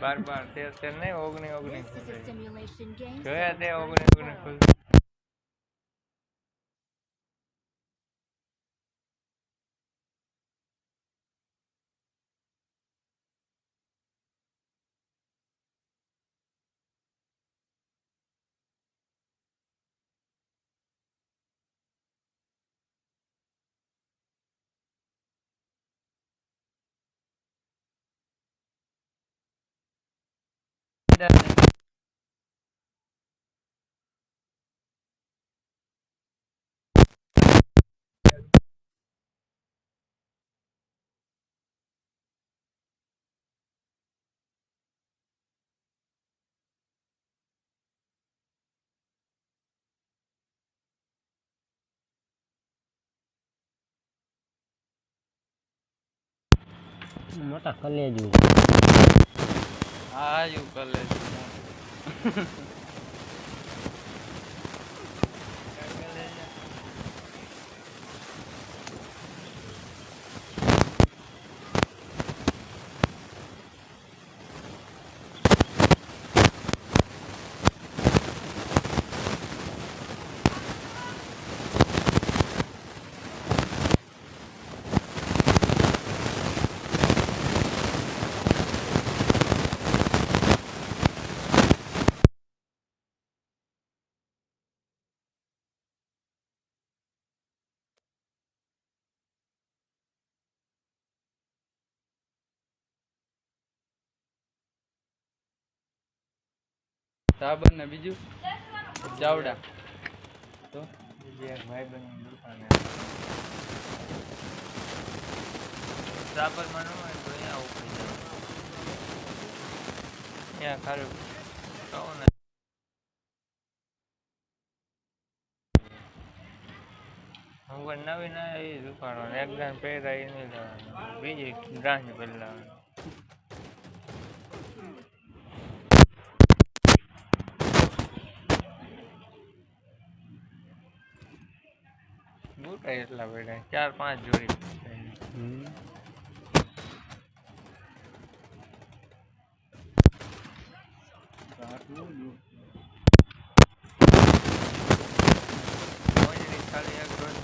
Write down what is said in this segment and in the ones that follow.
બાર બાર 13 નહીં 19 જોયા તે 19 મોટા કલેજુ હા યુ કલેજ સાબર ને બીજું ચાવડા તો એક ભાઈ બની દુકાને સાબર માં ન હોય તો અહીંયા ઉપડી જાય ત્યાં ખારું કહો ને હું પણ નવી ના એ દુકાનો એકદમ પહેરા એ નહીં લેવાનું બીજી બ્રાન્ચ બદલાવાનું બુટા એટલા પડ્યા 4-5 જોડી ખાલી એક રોજ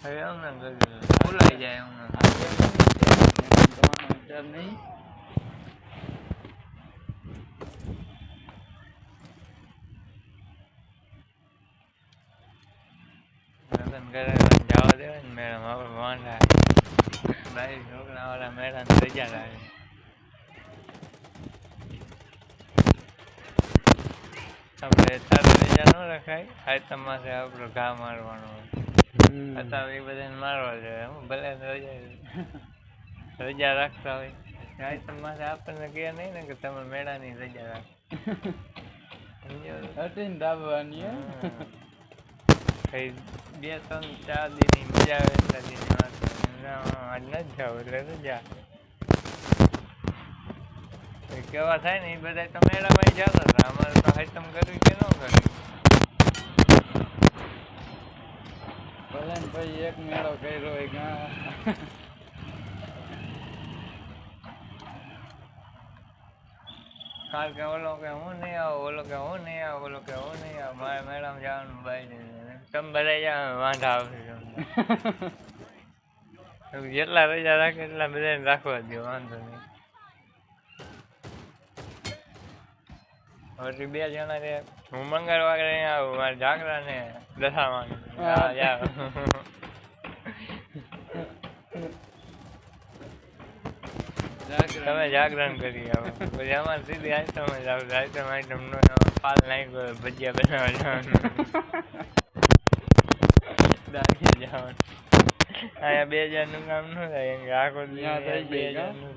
હવે એમને ભૂલાઈ જાય એમને નહીં લગ્ન કરે જવા દેવાય ને મેડમ આપણે વાંઢા ભાઈ છોકરા વાળા મેડમ રજા લાગે આપણે તારે રજા ન રખાય આઈટમમાંથી આપણો ઘા મારવાનો હોય અત્યારે એ બધાને મારવા જોઈએ હું ભલે રજા રાખતા હોય આઈટમમાંથી આપણને કહે નહીં ને કે તમે મેળાની રજા રાખો દાબવાની કઈ 2-3-4 દીની મજા આવે એટલા દીની વાત આજ નથી જાવ એટલે રજા કેવા થાય ને એ બધા તો મેળામાં જતા હતા અમારે તો આઈટમ કરવી કે ન કરવી ભલે ને ભાઈ એક મેળો કર્યો હોય ગા કાલ કે ઓલો કે હું નહીં આવું ઓલો કે હું નહીં આવું ઓલો કે હું નહીં આવું મારે મેળામાં જવાનું બાઈ તમે બધા જાવ વાંધા આવશે તમને જેટલા રજા રાખે એટલા બધાને રાખવા દો વાંધો નહીં હવે 2 જણા છે હું મંગળવારે અહીંયા આવું મારે જાગરા ને દશામાં જાવ તમે જાગરણ કરી આવો પછી અમારે સીધી આઈટમ જ આવશે આઈટમ નો પાલ નાખ્યો ભજીયા બનાવવા જવાનું દાખી જવાનું અહીંયા 2000 નું કામ ન થાય આખો 2000 નું